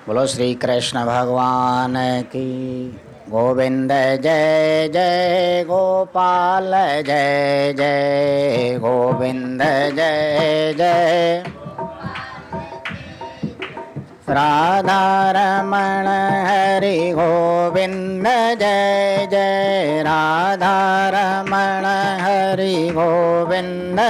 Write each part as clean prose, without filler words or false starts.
बोलो श्री कृष्ण भगवान की। गोविंद जय जय गोपाल जय जय गोविंद जय जय राधा रमण हरि गोविंद जय जय राधा रमण हरि गोविंद।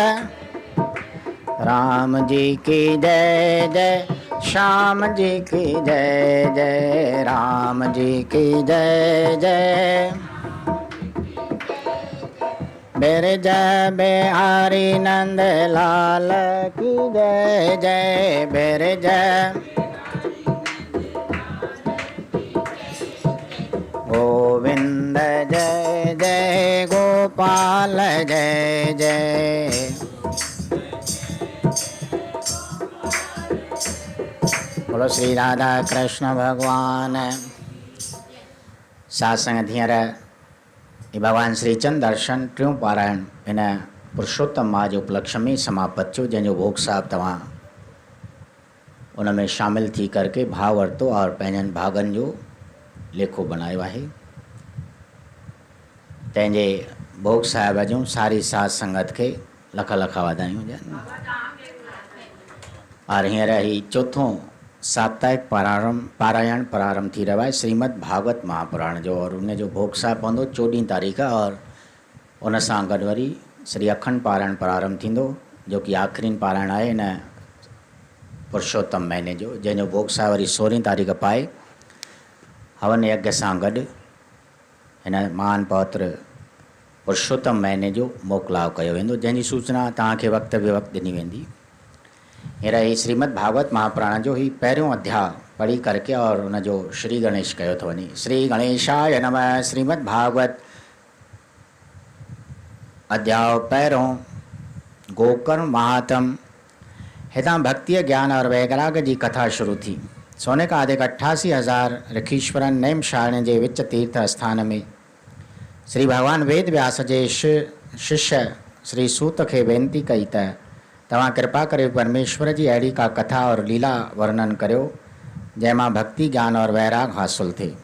राम जी की जय जय श्याम जी की जय जय राम जी की जय जय। बिरज बिहारी नंद लाल की जय जय बिरज। गोविंद जय जय गोपाल जय जय। बोलो श्री राधा कृष्ण भगवान। सत्संग थियर भगवान श्रीचंद दर्शन टियों पारायण इन पुरुषोत्तम माह जो उपलक्ष्य में समाप्त थियो, जंहिंजो भोग साहब तव्हां उन में शामिल थी करके भाव वरितो और पंहिंजनि भागनि जो लेखो बनायो आहे। तंहिंजे भोग साहिब जूं सारी साध संगत के लख लख वाधायूं हुजनि। और हींअर ही चौथों साप्ताहिक पारायण प्रारंभ थी रहा है श्रीमद् भागवत महापुराण जो, और उन जो भोग साहिब पवंदो 14 तारीख़ और उन सां गॾु वरी श्री अखंड पारायण प्रारंभ थींदो, जो कि आख़िरी पारायण आहे इन पुरुषोत्तम महीने जो, जंहिंजो भोग साहिब वरी 16 तारीख़ पाए हवन यज्ञ सां गॾु हिन महान पवित्र पुरुषोत्तम महीने जो मोकिलाव कयो वेंदो, जंहिंजी सूचना तव्हांखे वक़्त बेवक़्तु ॾिनी वेंदी। हींअर ही श्रीमद् भागवत महापुराण जो ही पहिरियों अध्याय पढ़ी करके और उन जो श्री गणेश कयो थो वञे। श्री गणेशाय नमः। श्रीमद् भागवत अध्याय पहिरों गोकर्ण महात्म। हितां भक्ति ज्ञान और वैराग्य जी कथा शुरू थी। सोने का अधिक 88,000 ऋखीश्वरन नेमशारण जे विच तीर्थ स्थान में श्री भगवान वेद व्यास जे शिष्य श्री सूत खे बेनती कई त तव्हां कृपा करे परमेश्वर जी अहिड़ी का कथा और लीला वर्णन करियो जंहिंमां भक्ति ज्ञान और वैराग हासिल थिए,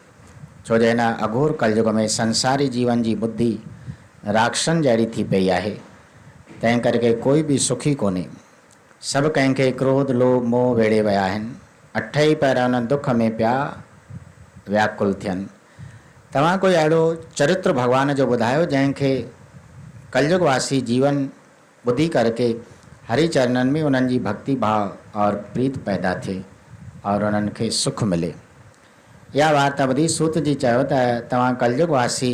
छो जो हिन अघोर कलयुग में संसारी जीवन जी बुद्धि राक्षसन जहिड़ी थी पई आहे। तंहिं करके कोई भी सुखी कोन्हे। सभु कंहिंखे क्रोध लोभ मोह वेड़े विया आहिनि। 8 ई पैर उन दुख में पिया व्याकुल थियनि। तव्हां कोई अहिड़ो चरित्र भगवान जो ॿुधायो जंहिंखे कलयुगवासी जीवन ॿुधी करके हरि चरणन में उन्हनि जी भक्ति भाव और प्रीत पैदा थिए और उन्हनि खे सुख मिले। इहा वार्ता ॿुधी सूत जी चयो त तव्हां कलयुगवासी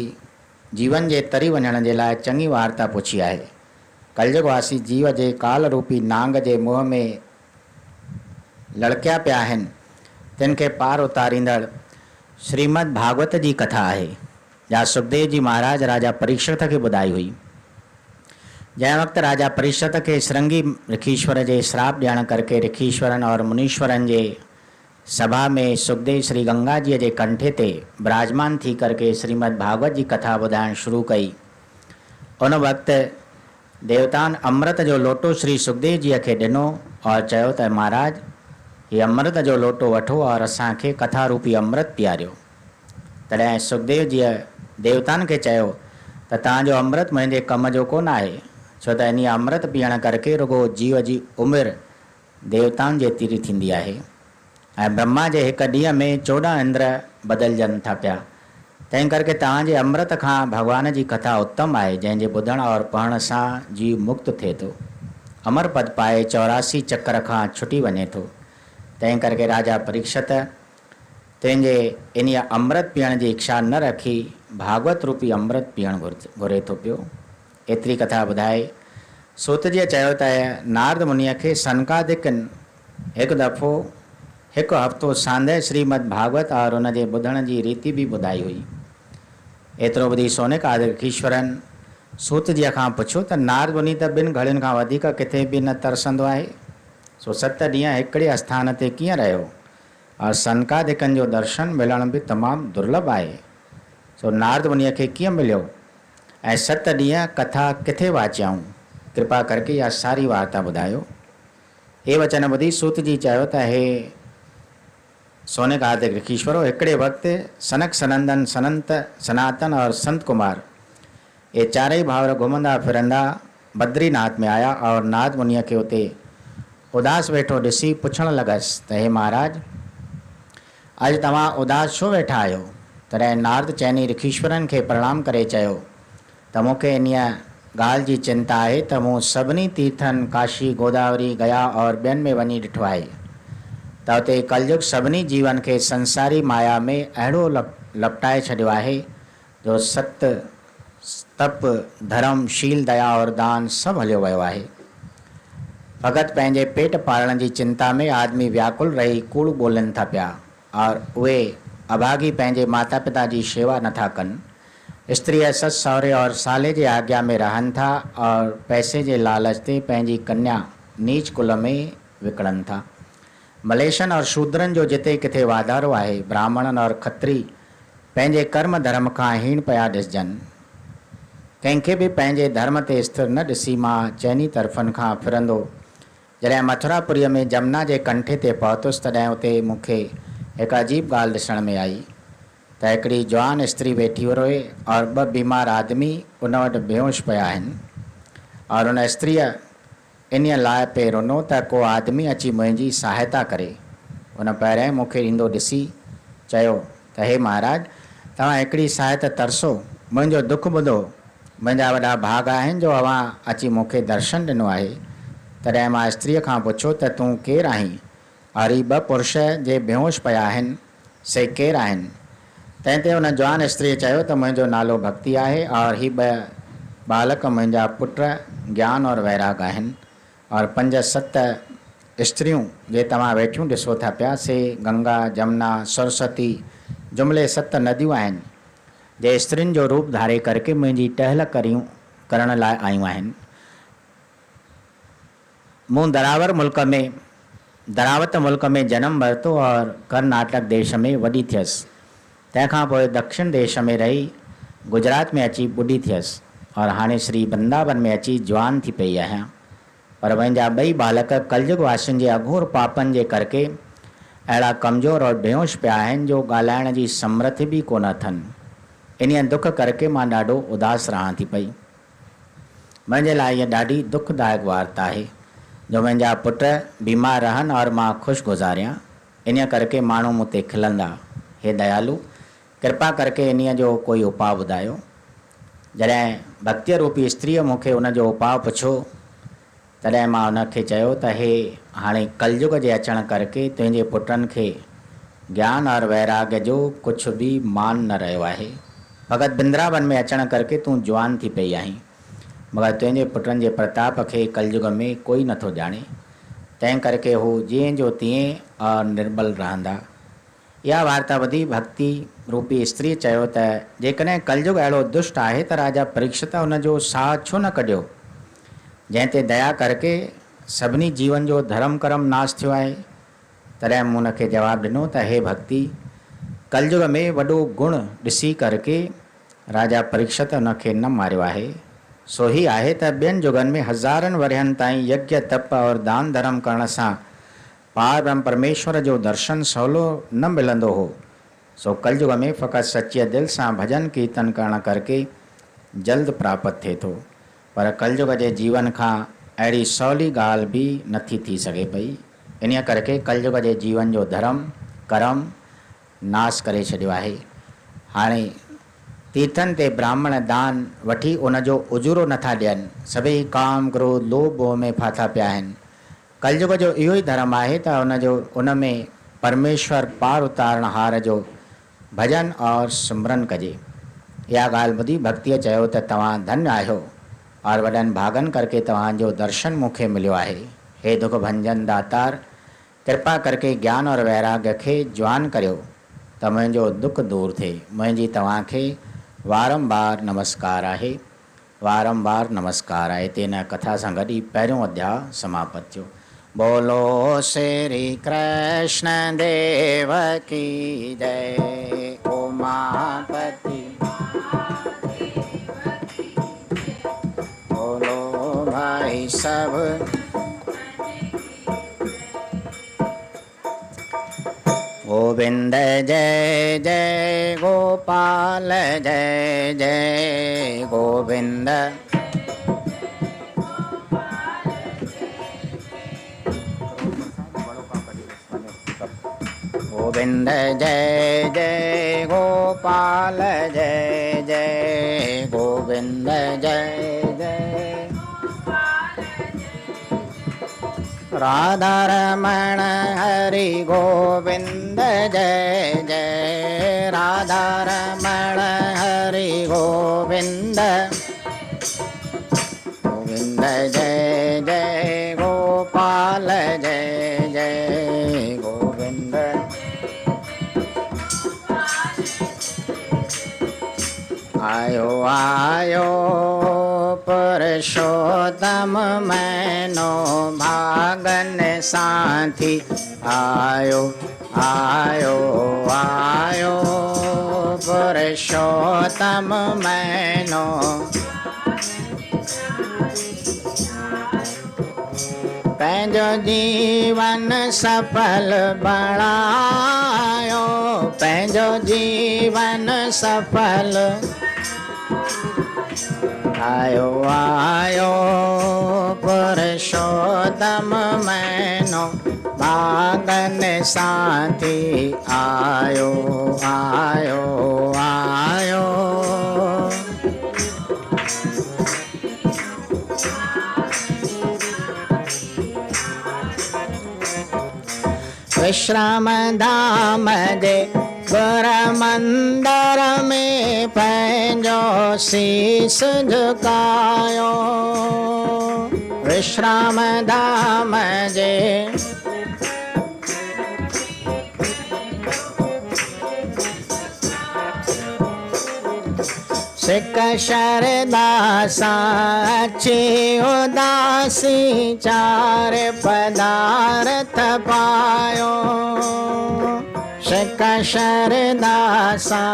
जीवन जे तरी वञण जे लाइ चङी वार्ता पुछी आहे। कलयुगवासी जीव जे काल रूपी नांग जे मुंहं में लड़किया पिया आहिनि, तिन खे पार उतारींदड़ श्रीमद् भागवत जी कथा आहे, जा सुखदेव जी महाराज राजा परीक्षित खे ॿुधाई हुई। जंहिं वक़्तु राजा परीक्षित खे श्रृंगी ऋखीश्वर जे श्राप ॾियण करके ऋखीश्वरन और मुनीश्वरन जे सभा में सुखदेव श्री गंगा जी जे कंठे ते विराजमान थी करके श्रीमद् भागवत जी कथा ॿुधाइण शुरू कई। उन वक़्तु देवतान अमृत जो लोटो श्री सुखदेव जी खे ॾिनो और चयो त महाराज हीअ अमृत जो लोटो वठो और असांखे कथा रूपी अमृत पीआरियो। तॾहिं सुखदेव जी देवतान खे चयो त तव्हांजो अमृत मुंहिंजे कम जो कोन आहे, छो त इन अमृत पीअण करके रुगो जीव जी उमिरि देवताउनि जेतिरी थींदी आहे ऐं ब्रह्मा जे हिकु ॾींहं में 14 इंद्र बदिलजनि था पिया। तंहिं करके तव्हांजे अमृत खां भगवान जी कथा उत्तम आहे, जंहिंजे ॿुधण और पढ़ण सां जीव मुक्त थिए थो, अमर पद पाए 84 चक्र खां छुटी वञे थो। तंहिं करके राजा परीक्षित तंहिंजे इन अमृत पीअण जी इच्छा न रखी भागवत रूपी अमृत पीअण घुरे थो पियो। एतिरी कथा ॿुधाए सूत जी चयो त नारद मुनीअ खे सनकादिक हिकु दफ़ो हिकु हफ़्तो सांदे श्रीमद् भागवत और उन जे ॿुधण जी रीति बि ॿुधाई हुई। एतिरो ॿुधी सोनिकादिक ईश्वरन सूत जी खां पुछियो त नारद मुनी त ॿिनि घड़ियुनि खां वधीक किथे बि न तरसंदो आहे, सो 7 ॾींहं हिकिड़े आस्थान ते कीअं रहियो और सनकादिकनि जो दर्शन मिलण बि तमामु दुर्लभ आहे, सो नारद मुनीअ खे कीअं मिलियो ऐं 7 ॾींहं कथा किथे वाचियाऊं, कृपा करके इहा सारी वार्ता ॿुधायो। हे वचन ॿुधी सूत जी चयो त हे सोने का हार्दिक ऋषीश्वरों, हिकिड़े वक़्तु सनक सनंदन सनंत सनातन और संत कुमार ये चारई भाउर घुमंदा फिरंदा बद्रीनाथ में आया और नारद मुनिअ खे उते उदास वेठो ॾिसी पुछण लगसि त हे महाराज, अॼु तव्हां उदास छो वेठा आहियो? तॾहिं नारद चइनी ऋषीश्वरनि खे प्रणाम करे चयो त मूंखे इन्हीअ ॻाल्हि जी चिंता आहे त मूं सभिनी तीर्थनि काशी, गोदावरी, गया और ॿियनि में वञी ॾिठो आहे त उते कलयुग सभिनी जीवन खे संसारी माया में अहिड़ो लपटाए छॾियो आहे जो सत्य, तप, धर्म, शील, दया और दान सभु हलियो वियो आहे। फ़क़ति पंहिंजे पेट पालण जी चिंता में आदमी व्याकुल रही कूड़ ॿोलनि था पिया और उहे अभागी पंहिंजे माता पिता जी शेवा नथा कनि। स्त्रीअ ससु सहुरे और साले जे आज्ञा में रहनि था और पैसे जे लालच ते पंहिंजी कन्या नीच कुल में विकिणनि था। मलेशन और शूद्रनि जो जिते किथे वाधारो आहे, ब्राह्मणनि और खत्री पंहिंजे कर्म धर्म खां हीण पिया ॾिसजनि। कंहिंखे बि पंहिंजे धर्म ते स्थिर न ॾिसी मां चइनी तरफ़नि खां फिरंदो जॾहिं मथुरापुरीअ में जमुना जे कंठे ते पहुतुसि तॾहिं उते मूंखे हिकु अजीब ॻाल्हि ॾिसण में आई त हिकिड़ी जवान स्त्री वेठी रहे और ॿ बीमार आदमी उन वटि बेहोश पिया आहिनि और उन स्त्रीअ इन लाइ पे रुनो त को आदमी अची मुंहिंजी सहायता करे। उन पहिरें मूंखे ईंदो ॾिसी चयो त हे महाराज, तव्हां हिकिड़ी सहायता तरसो, मुंहिंजो दुख ॿुधो, मुंहिंजा वॾा भाग आहिनि जो अव्हां अची मूंखे दर्शन ॾिनो आहे। तॾहिं मां स्त्रीअ खां पुछो त तूं केरु आहीं और ही ॿ पुरुष जे बेहोश पिया आहिनि से केरु आहिनि? तंहिं ते हुन जवान स्त्रीअ चयो त मुंहिंजो नालो भक्ति आहे और ही ॿ बालक मुंहिंजा पुट ज्ञान और वैराग आहिनि और 5-7 स्त्रियूं जे तव्हां वेठियूं ॾिसो था पिया से गंगा, जमुना, सरस्वती जुमिले 7 नदियूं आहिनि जे स्त्रियुनि जो रूप धारे करके मुंहिंजी टहल करण लाइ आयूं आहिनि। मूं दरावत मुल्क में जन्म वरितो और कर्नाटक देश में वॾी थियसि। तंहिंखां पोइ दक्षिण देश में रही गुजरात में अची ॿुढी थियसि और हाणे श्री वृंदावन में अची जवान थी पई आहियां। पर मुंहिंजा ॿई बालक कलयुग वासियुनि जे अघोर पापनि जे करके अहिड़ा कमज़ोर और बेहोश पिया आहिनि जो ॻाल्हाइण जी समर्थ बि कोन अथनि। इन दुख करके मां ॾाढो उदास रहां थी पई। मुंहिंजे लाइ इहा ॾाढी दुखदायक वार्ता आहे जो मुंहिंजा पुट बीमार रहनि और मां ख़ुशि गुज़ारियां। इन करके माण्हू मूं ते खिलंदा। हे दयालु, कृपा करके इन जो कोई उपाउ ॿुधायो। जॾहिं भक्तीअ रूपी स्त्रीअ मूंखे उन जो उपाउ पुछो तॾहिं मां उनखे चयो त हे हाणे कलयुग जे अचण करके तुंहिंजे पुटनि खे ज्ञान और वैराग्य जो कुझु बि मान न रहियो आहे। फ़क़ति वृंदावन में अचण करके तूं जवान थी पई आहीं, मगर तुंहिंजे पुटनि जे प्रताप खे कलयुग में कोई नथो ॼाणे। तंहिं करके हू जीअं जो तीअं और निर्बल रहंदा। इहा वार्ता ॿुधी भक्ति रूपी स्त्री चयो त जेकॾहिं कलयुग अहिड़ो दुष्ट आहे त राजा परीक्षित हुनजो साह छो न कढियो, जंहिं ते दया करके सभिनी जीवन जो धर्म कर्म नाश थियो आहे। तॾहिं मूं हुनखे जवाबु ॾिनो त हे भक्ति, कलयुग में वॾो गुण ॾिसी करके राजा परीक्षित हुनखे न मारियो आहे। सो ही आहे त ॿियनि युगनि में हज़ारनि वरियनि ताईं यज्ञ, तप और दान धर्म करण सां पार ब्रह्म परमेश्वर जो दर्शन सवलो न मिलंदो हो। सो कलयुग में फ़क़ति सच्चे दिलि सां भजन कीर्तन करण करके जल्द प्राप्त थिए थो। पर कलयुग जे जीवन खां अहिड़ी सवली ॻाल्हि बि नथी थी सघे पई। इन करके कलयुग जे जीवन जो धर्म कर्म नाश करे छॾियो आहे। हाणे तीर्थनि ते ब्राह्मण दान वठी उनजो उजूरो नथा ॾियनि। सभई काम, क्रोध, लोभ मोह में फाथा पिया आहिनि। कलयुग जो इहो ई धर्म आहे त उन में परमेश्वर पार उतारण हार जो भजन और सिमरन कजे। इहा ॻाल्हि ॿुधी भक्तीअ चयो त तव्हां धन्य आहियो और वॾनि भागनि करके तव्हांजो दर्शन मूंखे मिलियो आहे। हे दुख भंजन दातार, कृपा करके ज्ञान और वैराग्य खे जवान करियो त मुंहिंजो दुख दूर थिए। मुंहिंजी तव्हांखे वारंवार नमस्कार आहे, वारंवार नमस्कार आहे। तेन कथा सां गॾु पहिरियों अध्याय समाप्त थियो। बोलो श्री कृष्ण देव की जय। उमापति बोलो भाई सब। गोविंद जय जय गोपाल जय जय गोविंद। गोविंद जय जय गोपाल जय जय गोविंद जय जय। राधा रमण हरि गोविंद जय जय राधा रमण हरि गोविंद। गोविंद जय जय गोपाल जय जय गोविंद। आयो आयो पुरुषोत्तम मैनो भागन साथी। आयो आयो आयो पुरुषोत्तम मैनो। पंहिंजो जीवन सफल बणायो। पंहिंजो जीवन सफल। आयो आयो पुरुषोत्तम मैनो भागन साथी। आयो आयो आयो। विश्राम धाम जे गुर मंदर में पंहिंजो शीस झुकायो। विश्राम धाम जे सिक शरदा साची उदासी। चार पदार्थ पायो। सिक शरदा सा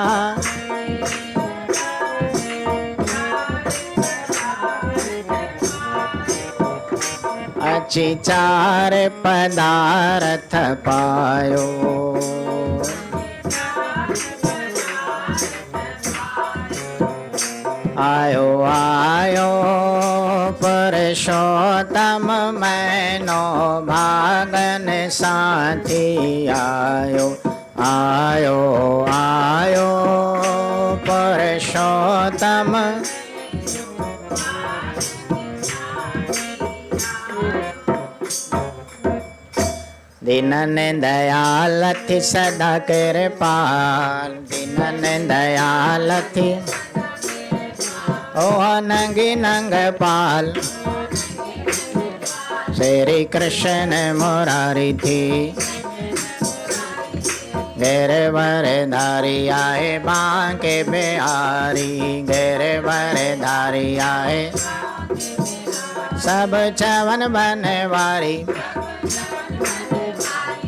अची चार पदार्थ पायो। आयो आयो पुरुषोत्तम मैनो भागन साथी। आयो आयो आयो पुरुषोत्तम। दीनन दयाल थी सदा कृपाल। दीनन दयाल थी ओ नंगी नंग पाल। श्री कृष्ण मुरारी थी गिरवर धारी आए बांके बिहारी। गिरवर धारी आए सब चवन बनवारी।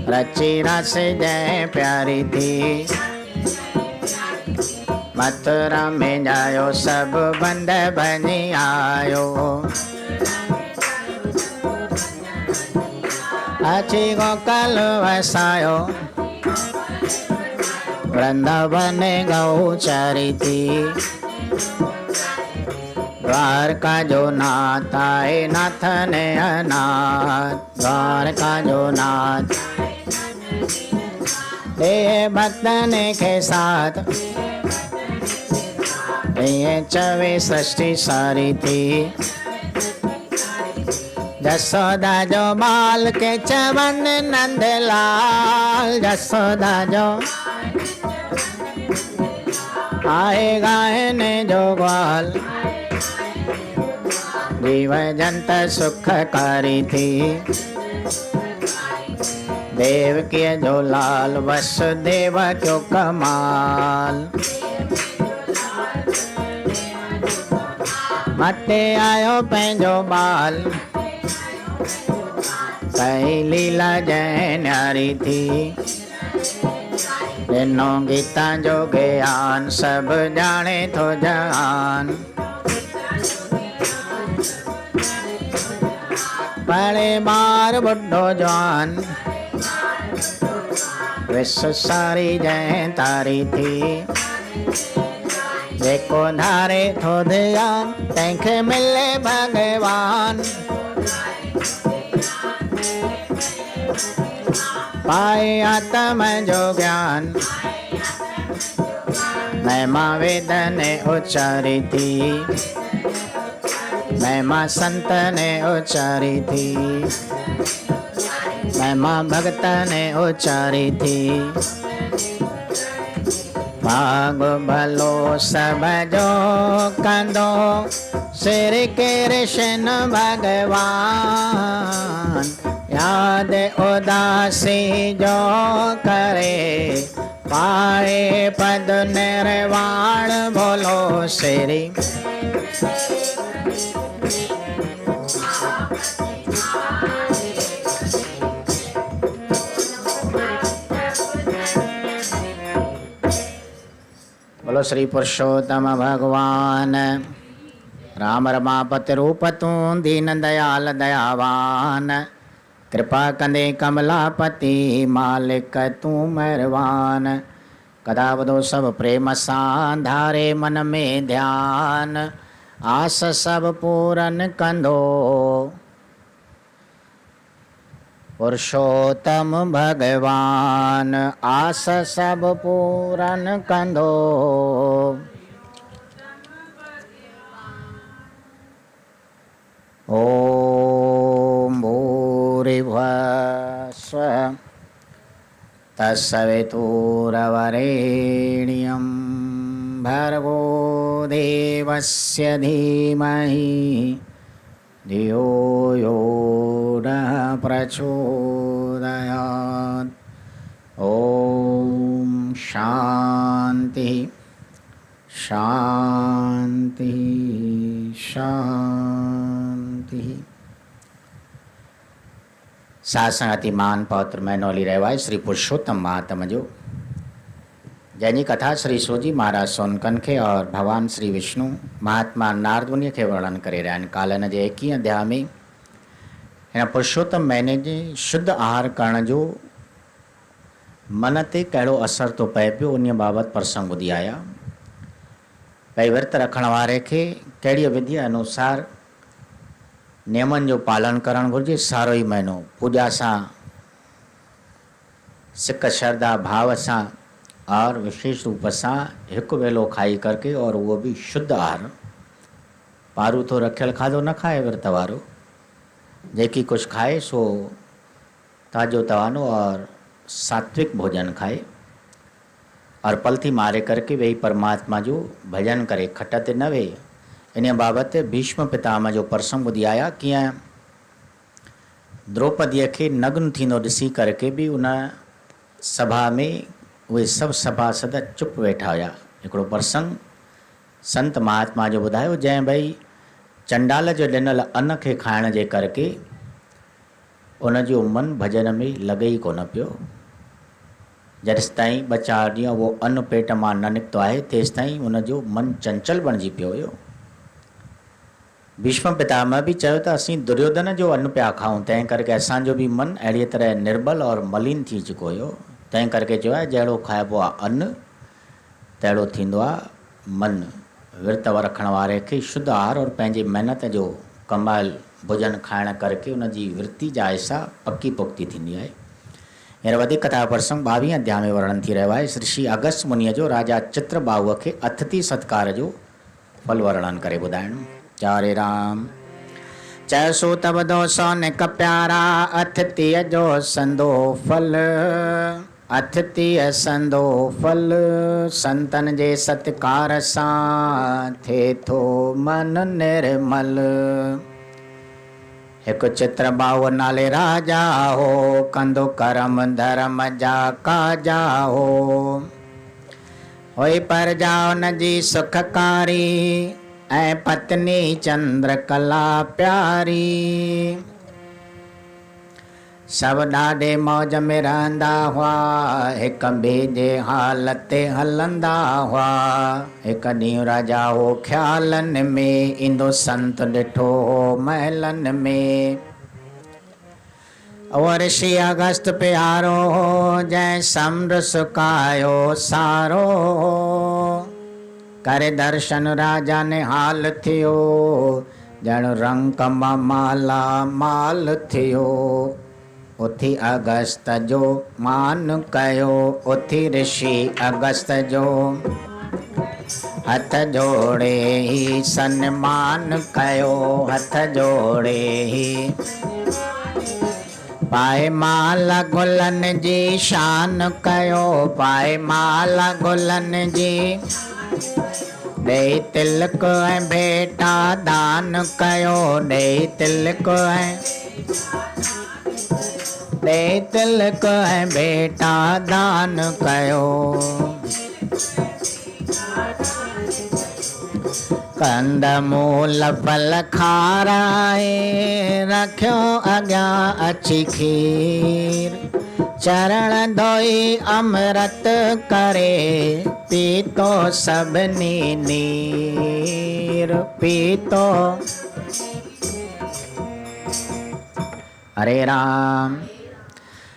रची रस जय प्यारी थी मथुरा में जायो सब बंद बनी आयो। अची गोकल वसायो वृंदावन गौचरी थी। द्वारका जो नाथ आए नाथ ने अनाथ। द्वारका जो नाथ ये भक्तन के साथ। ये चवे सृष्टि सारी थी। जसोदा जो बाल के चवन नंदलाल। जसोदा जो आए गायने जो ग्वाल। जीव जंत सुखकारी थी देव के जो लाल। वसुदेव क्यों कमाल। मटे आयो पंहिंजो बाल। कई लीला जय न्यारी थी ॾिनो गीता जो ज्ञान। सब जाने थो जहान। पढ़े ॿार बुढ़ो जवान विश्व सारी जय तारी थी। जेको धारे थो ध्यान तंहिंखे मिले भगवान। पाए आत्म जो ज्ञान महिमा वेद ने उच्चारी थी। महिमा संत ने उच्चारी थी। महिमा भगत ने उच्चारी थी। भाग भलो सब जो कंदो श्री कृष्ण भगवान। याद उदासी जो करे पाए पद निर्वाण। बोलो श्री बोलो श्री पुरुषोत्तम भगवान। राम रमापति रूप तूं दीन दयाल दयावान। कृपा कंदे कमलापति मालिक तूं मेहरबान। कदा वदो सब प्रेम सां धारे मन में ध्यान। आस सब पूरन कंदो पुरुषोत्तम भगवान। आस सब पूरन कंदो। ओम भूरिभुवः स्वः तत्सवितुर्वरेण्यं भर्गो देवस्य धीमहि धियो यो नः प्रचोदयात्। ओम शांति शांति शांति। सासंगति मान पौत्र मैनोली रहवाय श्री पुरुषोत्तम महात्मा जो जैनी कथा श्री सूजी महाराज सोनकन खे और भगवान श्री विष्णु महात्मा नारद मुनि खे वर्णन करे रहिया आहिनि। काल जे 21 अध्याय में हिन पुरुषोत्तम महीने जे शुद्ध आहार करण जो मन ते कहिड़ो असर थो पए पियो उन बाबति प्रसंग ॿुधी आया। भई विर्त रखण वारे खे कहिड़ी विधि अनुसार नियमनि जो पालन करणु घुरिजे। सारो ई महीनो पूॼा सां सिक श्रद्धा भाव सां और विशेष रूप सां हिकु वेलो खाई करके और उहो भी शुद्ध आहार। पारू तो रखियल खाधो न खाए विर्त वारो। जेकी कुछ खाए सो ताजो तवानो और सात्विक भोजन खाए और पलथी मारे करके वेही परमात्मा जो भजन करे। खट ते न वेहे। इन बाबति भीष्म पितामह जो प्रसंग ॿुधी आया कीअं द्रौपदीअ खे नग्न थींदो ॾिसी करके भी उन सभा में उहे सभु सभासद चुप वेठा हुया। हिकिड़ो प्रसंग संत महात्मा जो ॿुधायो जंहिं भई चंडाल जो ॾिनल अन्न खे खाइण जे करके उन जो मन भजन में लॻे ई कोन पियो। जेसि ताईं 2-4 ॾींहं उहो अन्न पेट मां न निकितो आहे तेसि ताईं उन जो मन चंचल बणिजी पियो हुयो। भीष्म पितामह भी चयो त असीं दुर्योधन जो अन्न पिया खाऊं तंहिं करके असांजो भी मन अहिड़ी तरह निर्बल और मलिन थी चुको हुयो। तंहिं करके चयो आहे जहिड़ो खाइबो आहे अन्न तहिड़ो थींदो आहे मन। विर्त रखण वारे खे शुद्ध आहार और पंहिंजी महिनत जो कमायल भोजन खाइण करके उन जी वृत्ति जा ऐसा पक्की पुख्ती थींदी आहे। हींअर वधीक कथा प्रसंग 22 अध्याय में वर्णन थी रहियो आहे। श्री अगस्त मुनिअ जो राजा चित्रबाहुअ खे अतिथि सत्कार जो फल वर्णन करे ॿुधाइणु। चारे राम चयोसो तब दो सोनिक प्यारा अतिथिय जो संदो फल। अतिथिय संदो फल संतन जे सत्कार सां थे थो मन निर्मल। हिकु चित्रबाहु नाले राजा हो कंदो करम धर्म जा काजा हो। होई प्रजा उन जी सुखकारी ऐं पत्नी चंद्रकला प्यारी। सब ॾाढे मौज में रहंदा हुआ हिक ॿिए जे हाल ते हलंदा हुआ। हिकु ॾींहुं राजा हो ख़्यालनि में ईंदो संत ॾिठो हो महलनि में। और ऋषि अगस्त प्यारो जय समुद्र सुकायो सारो। करे दर्शन राजा ने हाल थियो जण रंग माला माल थियो। उथी अगस्त जो मान कयो उथी ऋषि अगस्त जो हथ जोड़े ही सन्मान कयो हथ जोड़े ही। पाए माला गुलन जी शान कयो पाए माला गुलन जी। दे तिलक ऐं बेटा दान कयो दे तिलक ऐं दे तिलक ऐं बेटा दान कयो। कंद मूल फल खाराए रखियो अॻियां अची खीर। चरण धोई अमृत करे पीतो सभिनी नीर पीतो। हरे राम।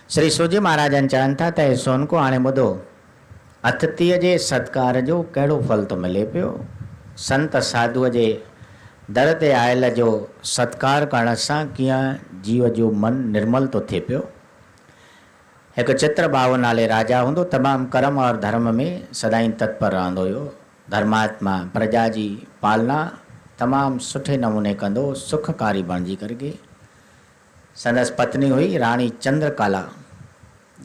श्री सूजी महाराजन चवनि था त सोनको हाणे ॿुधो अतिथीअ जे सत्कार जो कहिड़ो फल थो मिले पियो। संत साधुअ जे दर ते आयल जो सत्कार करण सां कीअं जीव जो मन निर्मल थो थिए पियो। हिकु चित्रभाव नाले राजा हूंदो, तमामु कर्म और धर्म में सदाईं तत्पर रहंदो हुयो। धर्मात्मा प्रजा जी पालना तमामु सुठे नमूने कंदो, सुखकारी बणिजी करके। संदसि पत्नी हुई राणी चंद्रकला,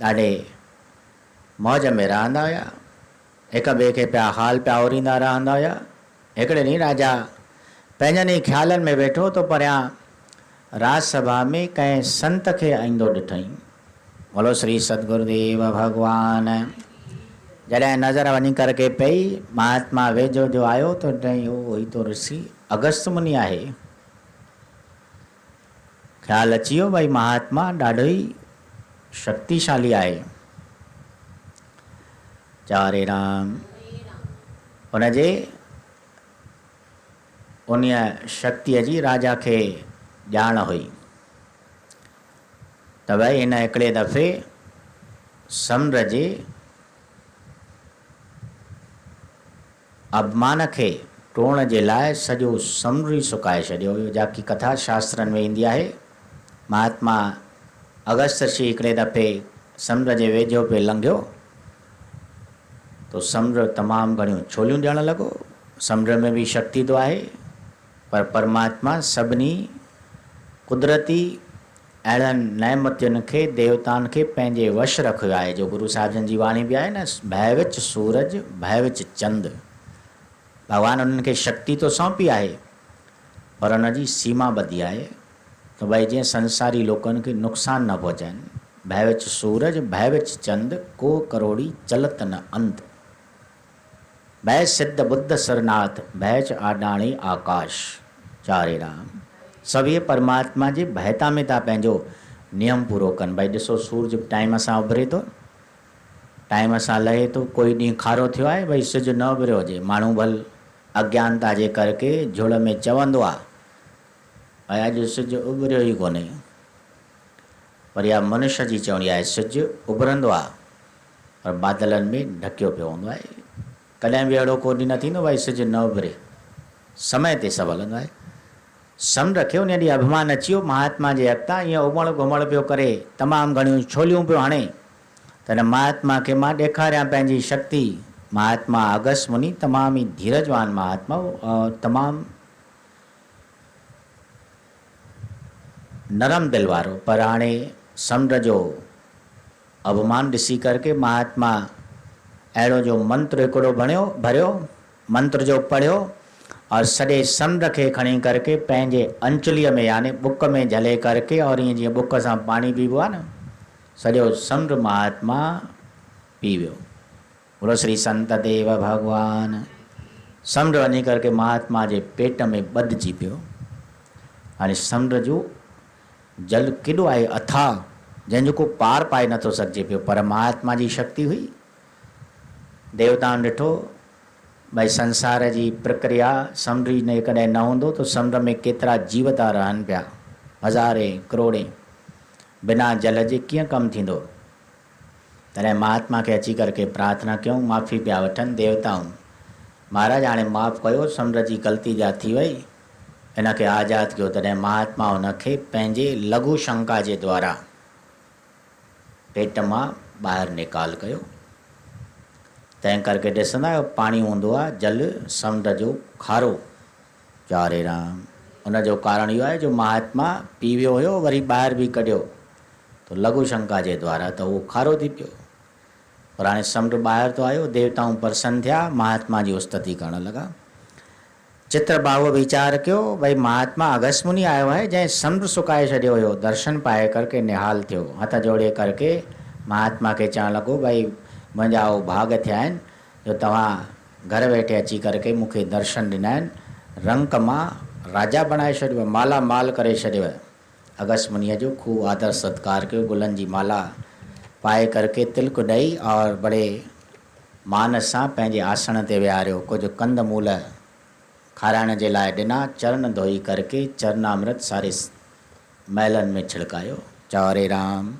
ॾाढे मौज में रहंदा हुया, हिक ॿिए खे पिया हाल पिया ओरींदा रहंदा हुया। हिकिड़े ॾींहुं राजा पंहिंजनि ई ख़्यालनि में वेठो तो परियां राजसभा में कंहिं संत खे ईंदो ॾिठईं। बोलो श्री सतगुरुदेव भगवान। जॾहिं नज़र वञी करके पई महात्मा वेझो जो आयो तो ॾिठईं ओ ही तो ऋषि अगस्त मुनि आहे। ख़्यालु अची वियो भई महात्मा ॾाढो ई शक्तिशाली आहे। हरे राम। उनजे उन शक्तिअ जी राजा खे ॼाण हुई त भई हिन हिकिड़े दफ़े समुंड जे अपमान खे टोड़ण जे लाइ सॼो समुंड ई सुकाए छॾियो हुयो। जाकी कथा शास्त्रनि में ईंदी आहे। महात्मा अगस्त ऋषि हिकिड़े दफ़े समुंड जे वेझो पे लंघियो तो समुंड तमामु घणियूं छोलियूं ॾियणु लॻो। समुंड में बि शक्ति तो आहे, पर परमात्मा सभिनी कुदरती अहिड़नि नेमतियुनि खे देवताउनि खे पंहिंजे वश रखियो आहे। जो गुरु साहिब जन जी वाणी बि आहे न, भय विच सूरज भय विच चंद। भॻवान उन्हनि खे शक्ति तो सौंपी आहे, पर उन जी सीमा ॿधी आहे त भई जीअं संसारी लोकनि खे नुक़सान न पहुचाइनि। भय विच सूरज भय विच चंद को करोड़ी चलत न अंत। भय सिद्ध बुद्ध सरनाथ भयच आडाणी आकाश। चारे राम। सभु इहे परमात्मा जी भयता में था पंहिंजो नियम पूरो कनि। भई ॾिसो सूरज टाइम सां उभरे थो, टाइम सां लहे थो। कोई ॾींहुं खारो थियो आहे भई सिज न उभरियो हुजे, माण्हू भल अज्ञानता जे करके झुड़ में चवंदो आहे भई अॼु सिज उभरियो ई कोन्हे, पर इहा मनुष्य जी चवणी आहे सिज उभरंदो आहे पर बादलनि में ढकियो पियो हूंदो आहे। कॾहिं बि अहिड़ो को ॾींहुं न थींदो भई सिज न उभरे, समय ते सभु हलंदो आहे। समुंड खे उन ॾींहुं अभिमान अची वियो महात्मा जे अॻितां, ईअं उमड़ घुमड़ पियो करे, तमामु घणियूं छोलियूं पियो हणे। त हिन महात्मा खे मां ॾेखारियां पंहिंजी शक्ति। महात्मा अगस्त मुनि तमामु ई धीरजवान महात्मा और तमामु नरम दिल वारो, पर हाणे समुंड जो अभिमान ॾिसी करके महात्मा अहिड़ो जो मंत्र हिकिड़ो भरियो, मंत्र जो पढ़ियो और सॼे समुंड खे खणी करके पंहिंजे अंचुलीअ में यानी बुक में झले करके, और ईअं जीअं बुक सां पाणी पीबो आहे न, सॼो समुंड महात्मा पी वियो। बोलो श्री संत देव भगवान। समुंड वञी करके महात्मा जे पेट में ॿधिजी पियो। हाणे समुंड जो जल केॾो आहे अथाह, जंहिंजो को पार पाए नथो सघिजे पियो, पर महात्मा जी शक्ति हुई। देवताउनि ॾिठो भई संसार जी प्रक्रिया समुंड ई न कॾहिं न हूंदो त समुंड में केतिरा जीव था रहनि पिया, हज़ारे करोड़े। बिना जल जे कीअं कमु थींदो। तॾहिं महात्मा खे अची करके प्रार्थना कयूं, माफ़ी पिया वठनि देवताऊं, महाराज हाणे माफ़ कयो, समुंड जी ग़लती जा थी वई, इनखे आज़ादु कयो। तॾहिं महात्मा उनखे पंहिंजे लघु शंका जे द्वारा पेट मां ॿाहिरि निकाल कयो। तंहिं करके ॾिसंदा आहियो पाणी हूंदो आहे जल समुंड जो खारो, चारे राम। उनजो कारण इहो आहे जो महात्मा पी वियो हुयो, वरी ॿाहिरि बि कढियो तो लघु शंका जे द्वारा, त उहो खारो थी पियो। पर हाणे समुंड ॿाहिरि तो आयो, देवताऊं प्रसन्न थिया, महात्मा जी उस्तति करणु लॻा। चित्रबाहु वीचार कयो भई महात्मा अगस्त मुनि आयो आहे जंहिं समुंड सुकाए छॾियो हुयो, दर्शन पाए करके निहाल थियो। हथ जोड़े करके महात्मा खे चवणु लॻो भई मुंहिंजा उहो भाग थिया आहिनि जो तव्हां घर वेठे अची करके मूंखे दर्शन ॾिना आहिनि, रंक मां राजा बणाए छॾियो, माला माल करे छॾियो। अगस्त मुनीअ जो खूब आदर सत्कार कयो, गुलनि जी माला पाए करके तिलक ॾेई और बड़े मान सां पंहिंजे आसन ते विहारियो। कुझु कंद मूल खाराइण जे लाइ ॾिना, चरण धोई करके चरणामृत सारे महलनि में छिड़कायो। चौरे राम।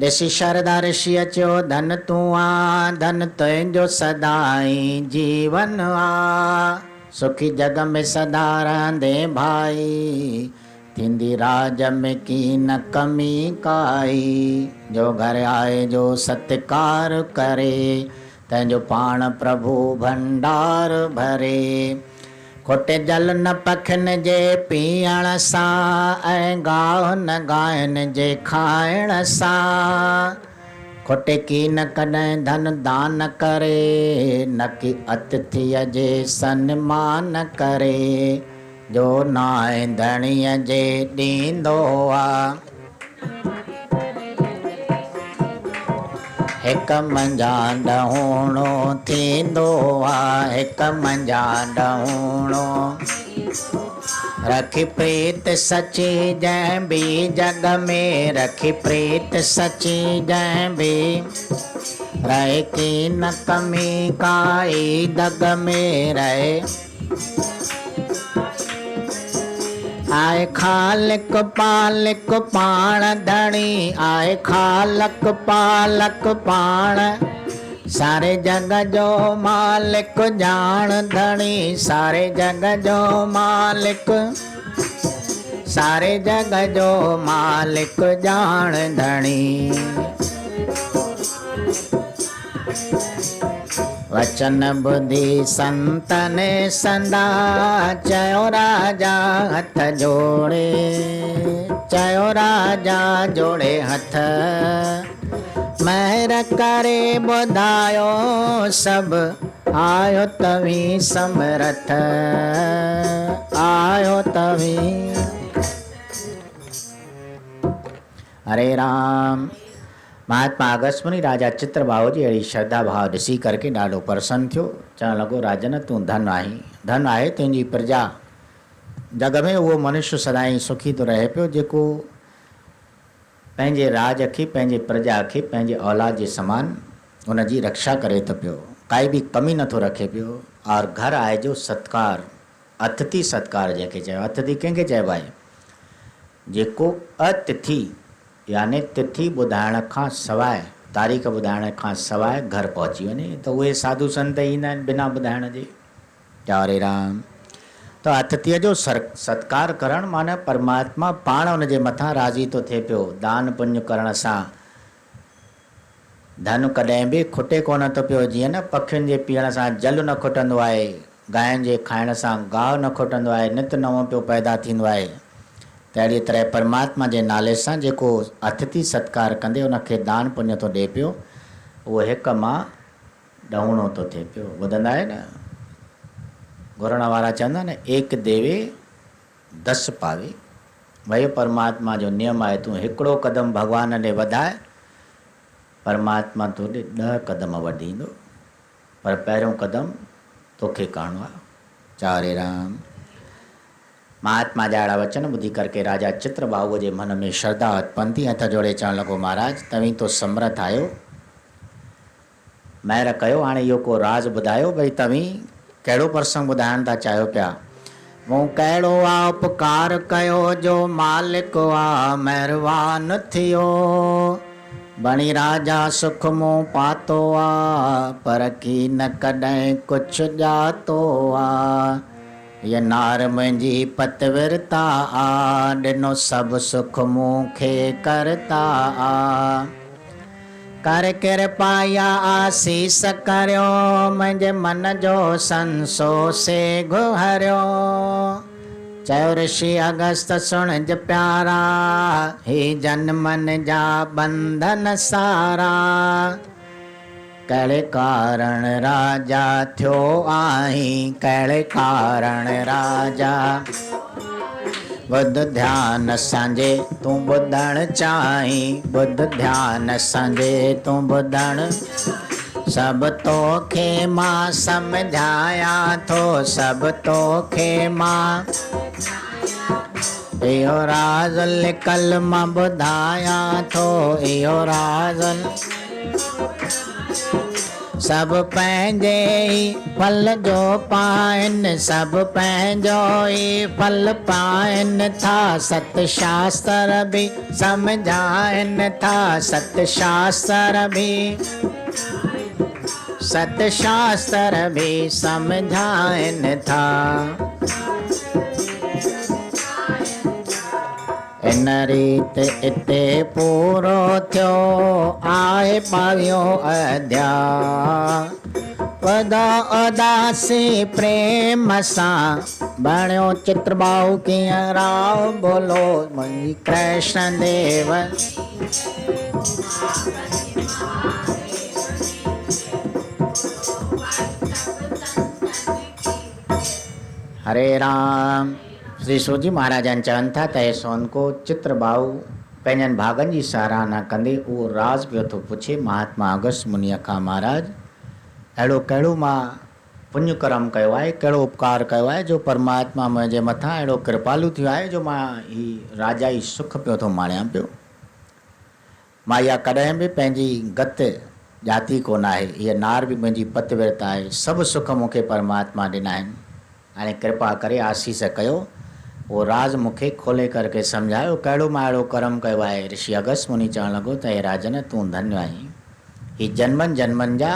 ॾिसी शारदा ऋषि चयो धन तूं आ, धन तुंहिंजो सदाई जीवन आ, सुखी जग में सदा रहंदे भाई, थींदी राज में की न कमी काई, जो घर आए जो सत्कार करे, तंहिंजो पाण प्रभु भंडार भरे, खोटे जल न पखिन जे पीअण सां, ऐं गाह न गायनि जे खाइण सां, खोटे की न कॾहिं धन दान करे, न की अतिथीअ जे सन्मान करे, जो नाए धणीअ जे ॾींदो आ, हिक मंझा ॾहूणो थींदो आ, हिक मंझा ॾहूणो, रखी प्रीत सची जंहिं भी जग में, रखी प्रीत सची जंहिं भी, रहे की न कमी काई दग में रहे, आए खालिक पालिक पाण धणी, आए खालक पालक पाण, सारे जग जो मालिक जान धणी, सारे जग जो मालिक, सारे जग जो मालिक जान धणी। वचन बुद्धि संतन संदा, चयो राजा हथ जोड़े, चयो राजा जोड़े हथ, महर करे ॿुधायो सभु, आयो तवी समरथ, आयो तवी। हरे राम। महात्मा अगस्त मुनि राजा चित्रबाहु जी अहिड़ी श्रद्धा भाव ॾिसी करके ॾाढो प्रसन्न थियो। चवणु लॻो राजन तूं धन आहीं, धन आहे तुंहिंजी प्रजा, जग में उहो मनुष्य सदाईं सुखी थो रहे पियो जेको पंहिंजे राज खे, पंहिंजे प्रजा खे पंहिंजे औलाद जे समान उनजी रक्षा करे थो पियो, काई बि कमी नथो रखे पियो। और घर आहे जो सत्कार, अतिथि सत्कार जंहिंखे चयो, अतिथि कंहिंखे चइबो आहे, जेको अतिथि यानी तिथि ॿुधाइण खां सवाइ, तारीख़ ॿुधाइण खां सवाइ घर पहुची वञे, त उहे साधु संत ईंदा आहिनि बिना ॿुधाइण जे। हरे राम। त अतिथीअ जो सत्कार करणु माना परमात्मा पाण उनजे मथां राज़ी थो थिए पियो। दान पुण्य करण सां धन कॾहिं बि खुटे कोन थो पियो। जीअं न पखियुनि जे पीअण सां जल न खुटंदो आहे, गांयुनि जे खाइण सां गाहु न खुटंदो आहे, नित नओं पियो पैदा थींदो आहे, त अहिड़ी तरह परमात्मा जे नाले सां जेको अतिथि सत्कार कंदे उनखे दान पुण्य थो ॾिए पियो, उहो हिक मां ॾहूणो थो थिए पियो। ॿुधंदा आहियो न, घुरण वारा चवंदा न, एक देवे 10 पावे। भई परमात्मा जो नियम आहे, तूं हिकिड़ो क़दम भॻवान ॾे वधाए, परमात्मा तोॾे 10 क़दम वधींदो, पर पहिरियों क़दम तोखे करणो आहे। चारे राम। महात्मा जा अहिड़ा वचन ॿुधी करके राजा चित्रबाहु जे मन में श्रद्धा उत्पन्न थी। हथ जोड़े चवणु लॻो महाराज तव्हीं तो समर्थ आहियो, महिर कयो, हाणे इहो को राज़ ॿुधायो, भई तव्हीं कहिड़ो प्रसंग ॿुधाइण था चाहियो पिया। मूं कहिड़ो आ उपकार कयो जो मालिक आ महिरबान थियो। बणी राजा सुख मूं पातो आ पर की न कॾहिं कुझु ॼातो आ। ये नार मुंहिंजी पतविरता आ ॾिनो सभु सुख मूंखे करता आ। कर कृपा या आसीस करियो मुंहिंजे मन जो संसो से गुहरियो। चयो ऋषि अगस्त सुणज प्यारा हे जन मन जा बंधन सारा। कहिड़े कारण राजा थियो आहीं कहिड़े कारण राजा। बुध ध्यान सांझे तूं ॿुधण चाहीं बुध ध्यान सांझे तूं ॿुधण। सभु तोखे मां सम्झायां थो सभु तोखे मां। इहो राज़ लिकल मां ॿुधायां थो इहो राज़। सभु पंहिंजे ई फल जो पाइनि सभु पंहिंजो ई फल पाइनि था। सत शास्त्र बि सम्झाइनि था सत शास्त्र बि सत शास्त्र बि सम्झाइनि था। इन रीत इते पूरो थियो आहे 22 अध्याय। वदा उदासी प्रेम सां बणियो चित्रबाहु कीअं राव बोलो मुंहिंजी कृष्ण देव। हरे राम। श्री सूजी महाराजन चवनि था त सोनको चित्रबाहु पंहिंजनि भागनि जी सराहना कंदे उहो राज़ पियो थो पुछे महात्मा अगस्त मुनीअ खां। महाराज अहिड़ो कहिड़ो मां पुण्य कर्म कयो आहे कहिड़ो उपकार कयो आहे जो परमात्मा मुंहिंजे मथां अहिड़ो कृपालु थियो आहे जो मां ही राजा ई सुख पियो थो माणियां पियो। मां इहा कॾहिं बि पंहिंजी गत ॼाती कोन आहे। हीअ नार बि मुंहिंजी पतविरता आहे। सभु सुख मूंखे परमात्मा ॾिना आहिनि। हाणे कृपा करे आसीस कयो वो राज़ मूंखे खोले करके सम्झायो कहिड़ो मां अहिड़ो कर्म कयो आहे। ऋषि अगस्त मुनि चवणु लॻो त हे राजन तूं धन्य आहीं। ही जन्मनि जन्मनि जा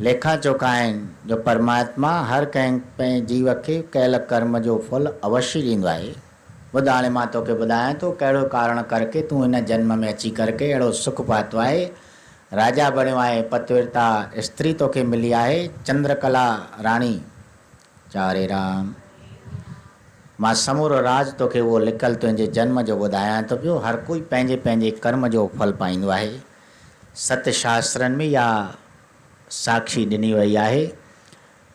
लेखा चोखा आहिनि जो परमात्मा हर कंहिं पंहिंजे जीव खे कयल कर्म जो फल अवश्य ॾींदो आहे। ॿुध हाणे मां तोखे ॿुधायां थो कहिड़ो कारण करके तूं हिन जन्म में अची करके अहिड़ो सुख पातो आहे। राजा बणियो आहे पतिव्रता स्त्री तोखे मिली आहे चंद्रकला राणी। चारे राम। मां समूरो राज तोखे उहो लिकल तुंहिंजे जन्म जो ॿुधायां थो पियो। हर कोई पंहिंजे पंहिंजे कर्म जो फल पाईंदो आहे। सत शास्त्रनि में इहा साक्षी ॾिनी वई आहे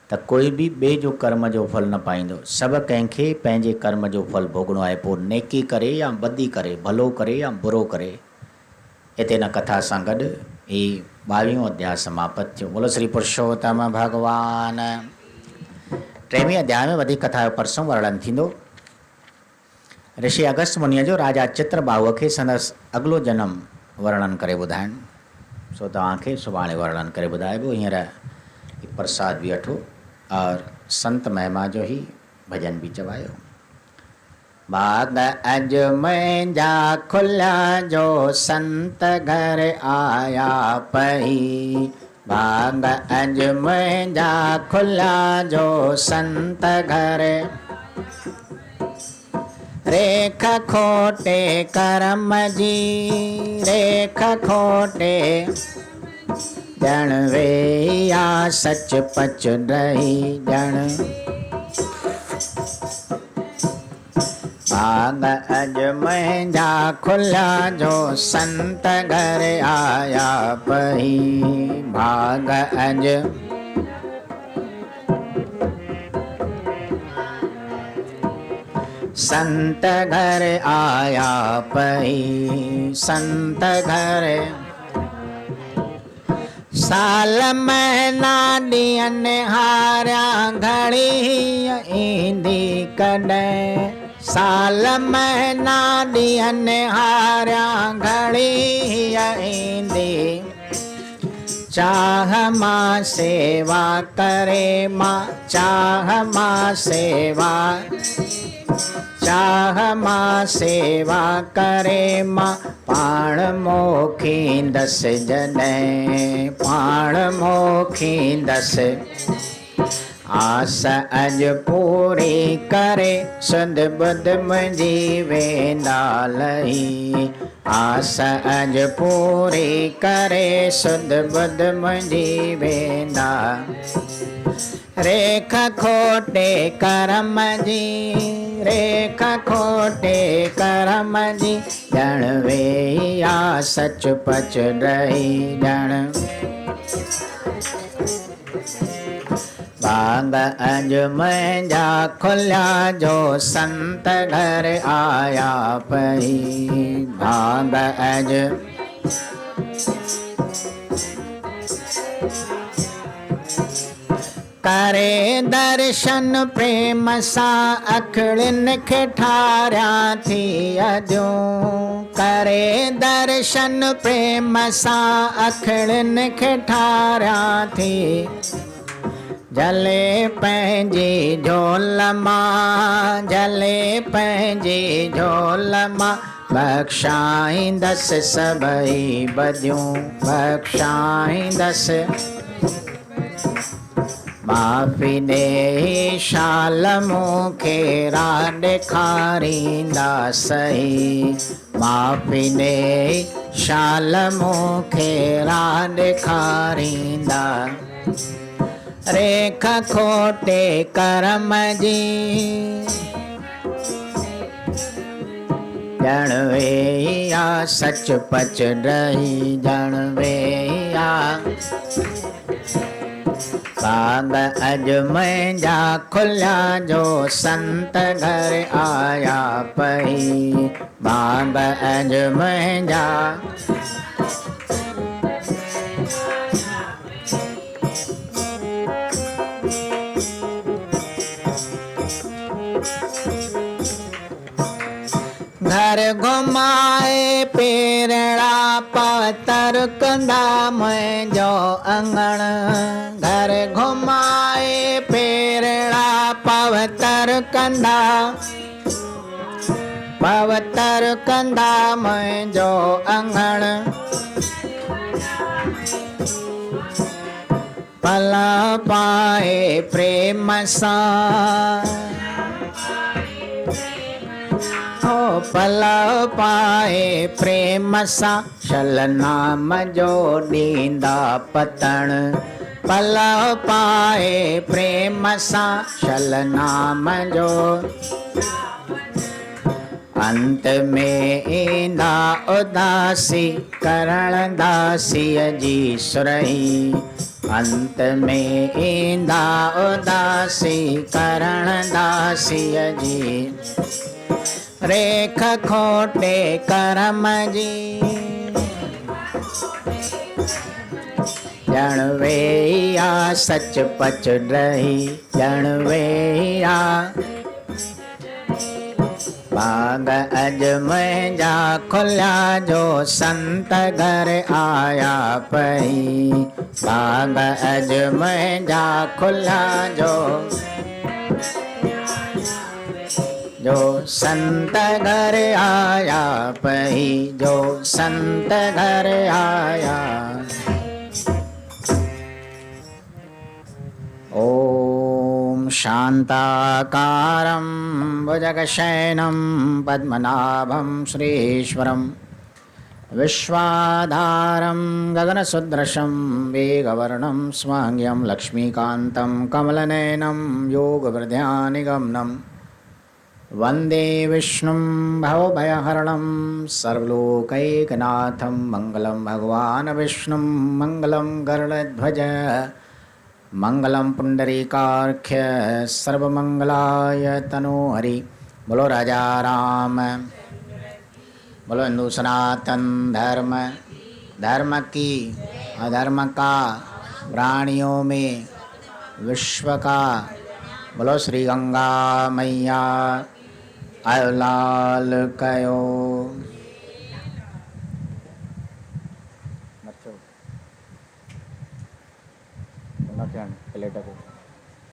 त कोई बि ॿिए जो कर्म जो फल न पाईंदो। सभु कंहिंखे पंहिंजे कर्म जो फल भोगणो आहे। पोइ नेकी करे या बदी करे भलो करे या बुरो करे। हिते हिन कथा सां गॾु ही 22 अध्याय समाप्त थियो। बोलो श्री पुरुषोत्तम भगवान। 23 अध्याय में वधी कथा जो परसों वर्णन थींदो। ऋषि अगस्त मुनीअ जो राजा चित्रबाहुअ खे संदसि अॻिलो जनम वर्णन करे ॿुधाइनि। सो तव्हांखे सुभाणे वर्णन करे ॿुधाइबो। हींअर प्रसाद बि वठो और संत महिमा जो ही भजन भी चवायो। भाग अज मुंहिंजा खुलिया जो संत घर आया पई। भाग अज मुंहिंजा खुलिया जो संत घर। रेख खोटे कर्म जी रेख खोटे ॼण वेया सच पच रही ॼण। भाग अज मुंहिंजा खुलिया जो संत घर आया पई। भाग अज संत घर आया पई। संत घर साल महीना ॾींहंनि हारिया घड़ी ईंदी कॾहिं। साल महीना ॾींहंनि हारिया घड़ी ईंदी। चाह मां सेवा करे मां, चाह मां सेवा, चाह मां सेवा करे मां, पाण मोखींदस जॾहिं, पाण मोखींदस। आस अज पूरी करे, सुध बुध मुंहिंजी वेंदा लही। आस अज पूरी करे, सुध बुध मुंहिंजी वेंदा। रेख खोटे करम जी, रेख खोटे करम जी, ॼण वेया सच पच रही ॼण। भाग अज मुंहिंजा खुलिया जो संत घर आया पई। भाग अज करे दर्शन प्रेम सां, अखियुनि खे ठारिया थी अजूं। करे दर्शन प्रेम सां, अखियुनि खे ठारिया थी। जले पंहिंजी झोल मां, जले पंहिंजी झोल मां, बख़्शाईंदसि सभई बदियूं, बख़्शाईंदसि। माफ़ी ॾे शाल मूंखे राह ॾेखारींदा सही। माफ़ी ॾे शाल मूंखे राह ॾेखारींदा। रेख खोटे करम जी, ॼण वेया सच पच रही ॼण वेया। भाग अज मुंहिंजा खुलिया जो संत घर आया पई। भाग अज मुंहिंजा घर घुमाए पेरड़ा पातर कंदा मुंहिंजो अंगण। घर घुमाए पेरड़ा पवतर कंदा, पवतर कंदा मुंहिंजो अंगण। पल पाए प्रेम सां, पल पाए प्रेम सां, शल नाम जो ॾींदा पतण। पल पाए प्रेम सां, शल नाम जो। अंत में ईंदा उदासी, करण दासीअ जी सुरही। अंत में ईंदा उदासी, करण दासीअ जी। रेख खोटे करम जी, ॼण वेया सच पच रही ॼण वेया। भाग अज मुंहिंजा खुलिया जो संत घर आया पई। भाग अज मुंहिंजा खुलिया जो संत घर आया पई, जो संत घर आया। ओम शांताकारं भुजगशयनं पद्मनाभं श्रीश्वरं विश्वाधारं गगनसदृशं मेघवर्णं स्वांग्यं लक्ष्मीकान्तं कमलनयनं योगवृद्ध्यानिगमनं वन्दे विष्णुं भवभयहरणं सर्वलोकैकनाथं। मङ्गलं भगवान् विष्णुं मङ्गलं गरुडध्वज मंगलम पुंडरीकाख्य सर्वमंगलाय तनोहरि। बोलो राजा राम, बोलो हिंदू सनातन धर्म, धर्म की अधर्म का प्राणियों में विश्व का। बोलो श्री गंगा मैया अवलाल कयो। कैलकुलेटर को।